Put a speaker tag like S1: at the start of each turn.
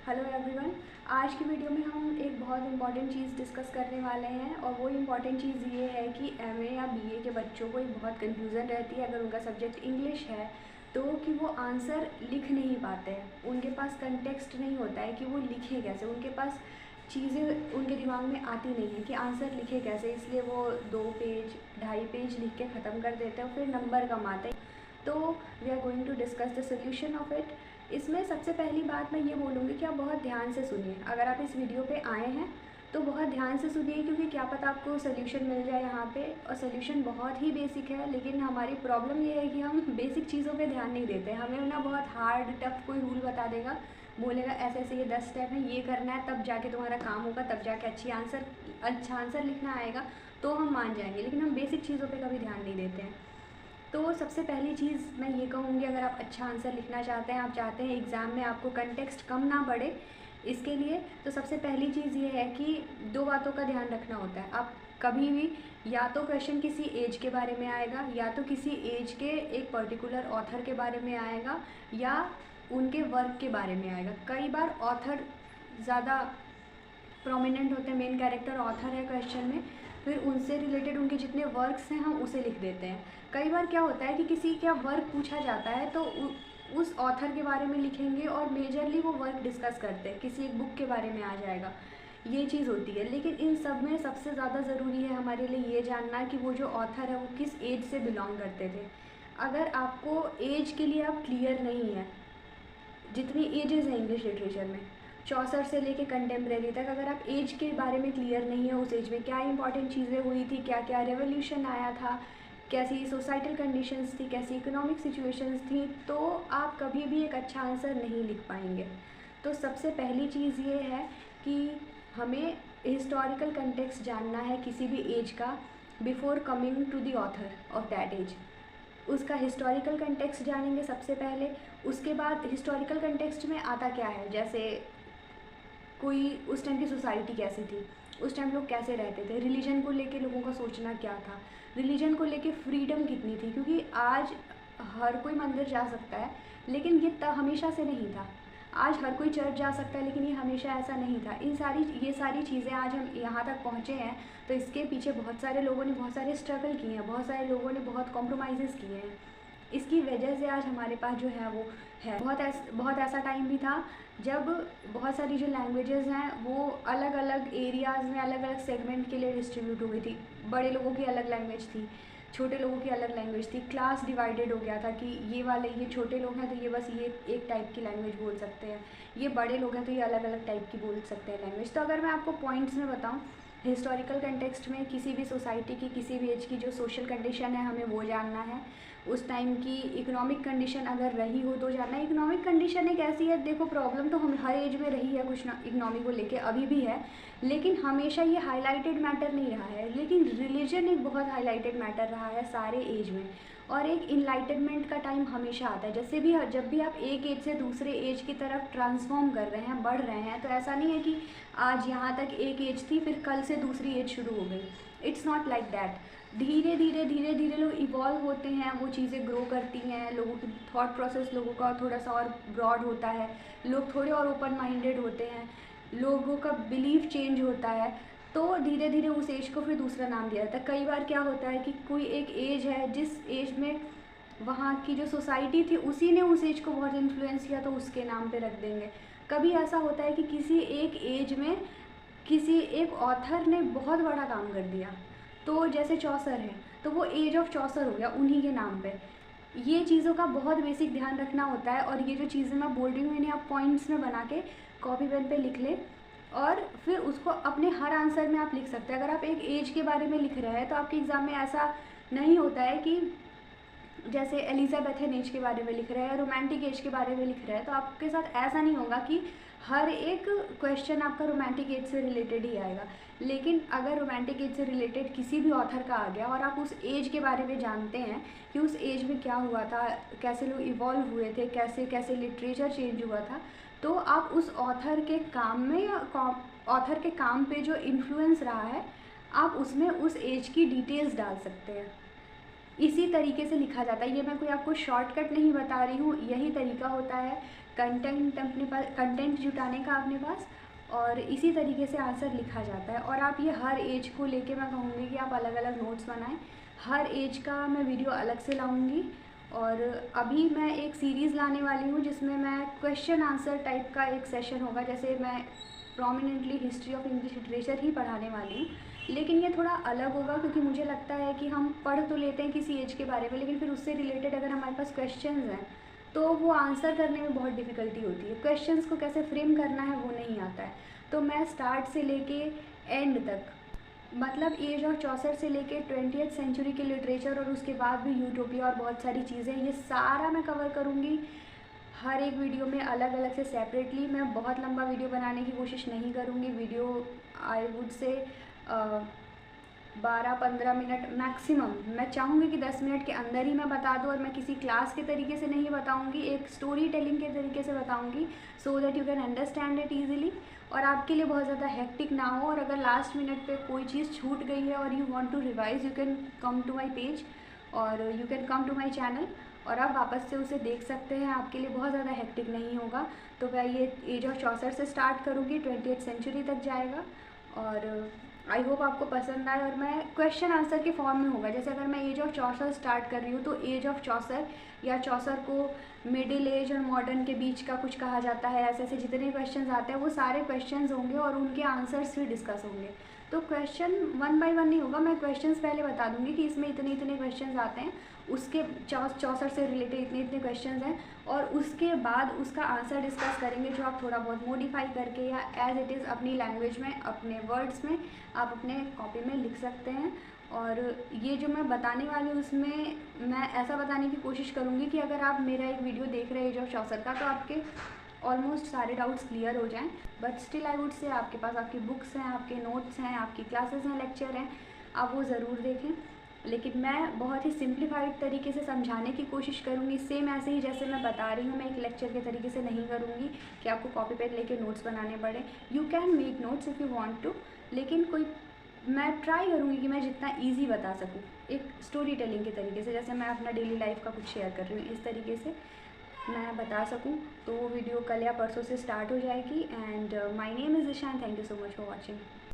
S1: Hello everyone. आज की video में हम एक बहुत इम्पॉर्टेंट चीज़ डिस्कस करने वाले हैं और वो इम्पॉर्टेंट चीज़ ये है कि एमए या बीए के बच्चों को एक बहुत कन्फ्यूज़न रहती है अगर उनका सब्जेक्ट इंग्लिश है तो कि वो आंसर लिख नहीं पाते हैं। उनके पास कंटेक्स्ट नहीं होता है कि वो लिखें कैसे, उनके पास चीज़ें उनके दिमाग में आती नहीं है कि आंसर लिखे कैसे, इसलिए वो 2 पेज 2.5 पेज लिख के ख़त्म कर देते हैं और फिर नंबर कम आते हैं। तो we are going to discuss the solution of it. इसमें सबसे पहली बात मैं ये बोलूँगी कि आप बहुत ध्यान से सुनिए। अगर आप इस वीडियो पे आए हैं तो बहुत ध्यान से सुनिए, क्योंकि क्या पता आपको सोल्यूशन मिल जाए यहाँ पे। और सोल्यूशन बहुत ही बेसिक है, लेकिन हमारी प्रॉब्लम ये है कि हम बेसिक चीज़ों पे ध्यान नहीं देते। हमें ना बहुत हार्ड टफ कोई रूल बता देगा, बोलेगा ऐसे ऐसे ये 10 स्टेप हैं, ये करना है, तब जाके तुम्हारा काम होगा, तब जाके अच्छा आंसर लिखना आएगा, तो हम मान जाएंगे। लेकिन हम बेसिक चीज़ों पे कभी ध्यान नहीं देते हैं। तो सबसे पहली चीज़ मैं ये कहूँगी, अगर आप अच्छा आंसर लिखना चाहते हैं, आप चाहते हैं एग्ज़ाम में आपको कंटेक्स्ट कम ना पड़े इसके लिए, तो सबसे पहली चीज़ ये है कि 2 बातों का ध्यान रखना होता है। आप कभी भी या तो क्वेश्चन किसी एज के बारे में आएगा, या तो किसी एज के एक पर्टिकुलर ऑथर के बारे में आएगा, या उनके वर्क के बारे में आएगा। कई बार ऑथर ज़्यादा प्रोमिनेंट होते हैं, मेन कैरेक्टर ऑथर है क्वेश्चन में, फिर उनसे रिलेटेड उनके जितने वर्क्स हैं हम उसे लिख देते हैं। कई बार क्या होता है कि किसी का वर्क पूछा जाता है तो उस ऑथर के बारे में लिखेंगे और मेजरली वो वर्क डिस्कस करते हैं, किसी एक बुक के बारे में आ जाएगा, ये चीज़ होती है। लेकिन इन सब में सबसे ज़्यादा ज़रूरी है हमारे लिए ये जानना कि वो जो ऑथर है वो किस एज से बिलोंग करते थे। अगर आपको एज के लिए आप क्लियर नहीं है, जितनी एजेस हैं इंग्लिश लिटरेचर में 64 से लेके कंटेम्प्रेरी तक, अगर आप एज के बारे में क्लियर नहीं है, उस एज में क्या इंपॉर्टेंट चीज़ें हुई थी, क्या क्या रेवोल्यूशन आया था, कैसी सोसाइटल कंडीशंस थी, कैसी इकोनॉमिक सिचुएशंस थी, तो आप कभी भी एक अच्छा आंसर नहीं लिख पाएंगे। तो सबसे पहली चीज़ ये है कि हमें हिस्टोरिकल कंटेक्स्ट जानना है किसी भी एज का before coming to the author of that age. उसका हिस्टोरिकल कंटेक्स्ट जानेंगे सबसे पहले। उसके बाद हिस्टोरिकल कंटेक्स्ट में आता क्या है, जैसे कोई उस टाइम की सोसाइटी कैसी थी, उस टाइम लोग कैसे रहते थे, रिलीजन को लेके लोगों का सोचना क्या था, रिलीजन को लेके फ्रीडम कितनी थी, क्योंकि आज हर कोई मंदिर जा सकता है लेकिन ये हमेशा से नहीं था। आज हर कोई चर्च जा सकता है लेकिन ये हमेशा ऐसा नहीं था। ये सारी चीज़ें आज हम यहाँ तक पहुँचे हैं तो इसके पीछे बहुत सारे लोगों ने बहुत सारे स्ट्रगल किए हैं, बहुत सारे लोगों ने बहुत कॉम्प्रोमाइज़ किए हैं। इसकी वजह से आज हमारे पास जो है वो है। बहुत ऐसा टाइम भी था जब बहुत सारी जो लैंग्वेजेस हैं वो अलग अलग एरियाज़ में अलग अलग सेगमेंट के लिए डिस्ट्रीब्यूट हो गई थी। बड़े लोगों की अलग लैंग्वेज थी, छोटे लोगों की अलग लैंग्वेज थी, क्लास डिवाइडेड हो गया था कि ये छोटे लोग हैं तो ये बस ये एक टाइप की लैंग्वेज बोल सकते हैं, ये बड़े लोग हैं तो ये अलग अलग टाइप की बोल सकते हैं लैंग्वेज। तो अगर मैं आपको पॉइंट्स में बताऊँ, हिस्टोरिकल कंटेक्स्ट में किसी भी सोसाइटी की किसी भी एज की जो सोशल कंडीशन है हमें वो जानना है। उस टाइम की इकोनॉमिक कंडीशन अगर रही हो तो जानना है। इकोनॉमिक कंडीशन एक ऐसी है, देखो प्रॉब्लम तो हम हर एज में रही है कुछ ना, इकोनॉमी को लेके अभी भी है, लेकिन हमेशा ये हाईलाइटेड मैटर नहीं रहा है। लेकिन रिलीजन एक बहुत हाईलाइटेड मैटर रहा है सारे एज में। और एक इनलाइटनमेंट का टाइम हमेशा आता है। जब भी आप एक एज से दूसरे एज की तरफ ट्रांसफॉर्म कर रहे हैं, बढ़ रहे हैं, तो ऐसा नहीं है कि आज यहाँ तक एक एज थी फिर कल से दूसरी एज शुरू हो गई। It's not like that. धीरे धीरे लोग इवॉल्व होते हैं, वो चीज़ें ग्रो करती हैं, लोगों की थॉट प्रोसेस लोगों का थोड़ा सा और ब्रॉड होता है, लोग थोड़े और ओपन माइंडेड होते हैं, लोगों का बिलीफ चेंज होता है, तो धीरे धीरे उस एज को फिर दूसरा नाम दिया जाता है। कई बार क्या होता है कि कोई एक एज है जिस एज में वहाँ की जो सोसाइटी थी उसी ने उस एज को बहुत इन्फ्लुएंस किया तो उसके नाम पे रख देंगे। कभी ऐसा होता है कि किसी एक एज में किसी एक ऑथर ने बहुत बड़ा काम कर दिया, तो जैसे चौसर है तो वो एज ऑफ चौसर हो गया उन्हीं के नाम पे। ये चीज़ों का बहुत बेसिक ध्यान रखना होता है। और ये जो चीज़ें मैं बोल रही हूँ इन्हें आप पॉइंट्स में बना के कॉपी पेन पे लिख लें और फिर उसको अपने हर आंसर में आप लिख सकते हैं। अगर आप एक एज के बारे में लिख रहे हैं तो आपके एग्ज़ाम में ऐसा नहीं होता है कि जैसे एलिजाबेथन एज के बारे में लिख रहे हैं, रोमांटिक एज के बारे में लिख रहे हैं, तो आपके साथ ऐसा नहीं होगा कि हर एक क्वेश्चन आपका रोमांटिक एज से रिलेटेड ही आएगा। लेकिन अगर रोमांटिक एज से रिलेटेड किसी भी ऑथर का आ गया और आप उस एज के बारे में जानते हैं कि उस एज में क्या हुआ था, कैसे लोग इवॉल्व हुए थे, कैसे कैसे लिटरेचर चेंज हुआ था, तो आप उस ऑथर के काम में या ऑथर के काम पे जो इन्फ्लुएंस रहा है आप उसमें उस एज की डिटेल्स डाल सकते हैं। इसी तरीके से लिखा जाता है। ये मैं कोई आपको शॉर्टकट नहीं बता रही हूँ, यही तरीका होता है कंटेंट अपने पास, कंटेंट जुटाने का अपने पास, और इसी तरीके से आंसर लिखा जाता है। और आप ये हर एज को लेके मैं कहूँगी कि आप अलग अलग नोट्स बनाएं। हर एज का मैं वीडियो अलग से लाऊंगी। और अभी मैं एक सीरीज़ लाने वाली हूँ जिसमें मैं क्वेश्चन आंसर टाइप का एक सेशन होगा। जैसे मैं prominently history of English literature ही पढ़ाने वाली हूँ, लेकिन ये थोड़ा अलग होगा क्योंकि मुझे लगता है कि हम पढ़ तो लेते हैं किसी एज के बारे में, लेकिन फिर उससे रिलेटेड अगर हमारे पास क्वेश्चंस हैं तो वो आंसर करने में बहुत डिफ़िकल्टी होती है। क्वेश्चंस को कैसे फ्रेम करना है वो नहीं आता है। तो मैं स्टार्ट से लेके एंड तक, मतलब एज ऑफ चौसठ से लेके 20th सेंचुरी के लिटरेचर और उसके बाद भी यूटोपिया और बहुत सारी चीज़ें, ये सारा मैं कवर करूँगी हर एक वीडियो में अलग अलग से सेपरेटली। मैं बहुत लंबा वीडियो बनाने की कोशिश नहीं करूँगी। Video I would say 12-15 minute maximum. मैं चाहूँगी कि 10 मिनट के अंदर ही मैं बता दूँ, और मैं किसी क्लास के तरीके से नहीं बताऊँगी, एक स्टोरी टेलिंग के तरीके से बताऊँगी, so that you can understand it easily और आपके लिए बहुत ज़्यादा हेक्टिक ना हो। और अगर लास्ट मिनट पे कोई चीज़ छूट गई है और you want to revise, you can come to my page और you can come to my channel और आप वापस से उसे देख सकते हैं। आपके लिए बहुत ज़्यादा हेक्टिक नहीं होगा। तो मैं ये एज ऑफ चौसठ से स्टार्ट करूँगी, 20th सेंचुरी तक जाएगा। और आई होप आपको पसंद आए। और मैं क्वेश्चन आंसर के फॉर्म में होगा। जैसे अगर मैं एज ऑफ चौसठ स्टार्ट कर रही हूँ तो एज ऑफ चौसर या चौसर को मिडिल एज और मॉडर्न के बीच का कुछ कहा जाता है। ऐसे ऐसे जितने क्वेश्चंस आते हैं वो सारे क्वेश्चंस होंगे और उनके आंसर्स भी डिस्कस होंगे। तो क्वेश्चन 1 बाय 1 नहीं होगा। मैं क्वेश्चंस पहले बता दूंगी कि इसमें इतने इतने क्वेश्चंस आते हैं, उसके चौसठ से रिलेटेड इतने इतने क्वेश्चंस हैं, और उसके बाद उसका आंसर डिस्कस करेंगे जो आप थोड़ा बहुत मॉडिफाई करके या एज इट इज़ अपनी लैंग्वेज में, अपने वर्ड्स में आप अपने कॉपी में लिख सकते हैं। और ये जो मैं बताने वाली हूँ उसमें मैं ऐसा बताने की कोशिश करूँगी कि अगर आप मेरा एक वीडियो देख रहे हैं एज ऑफ चौसठ का, तो आपके ऑलमोस्ट सारे डाउट्स क्लियर हो जाएं। But still I would say आपके पास आपकी बुक्स हैं, आपके नोट्स हैं, आपकी क्लासेस हैं, लेक्चर हैं, आप वो ज़रूर देखें। लेकिन मैं बहुत ही सिंप्लीफाइड तरीके से समझाने की कोशिश करूँगी, सेम ऐसे ही जैसे मैं बता रही हूँ। मैं एक लेक्चर के तरीके से नहीं करूँगी कि आपको कॉपी पेन लेके नोट्स बनाने पड़े। You can make notes if you want to, लेकिन कोई मैं ट्राई करूँगी कि मैं जितना ईजी बता सकूँ एक स्टोरी टेलिंग के तरीके से, जैसे मैं अपना डेली लाइफ का कुछ शेयर कर रही हूँ इस तरीके से मैं बता सकूँ। तो वो वीडियो कल या परसों से स्टार्ट हो जाएगी। And my name is Isha and thank you so much for watching.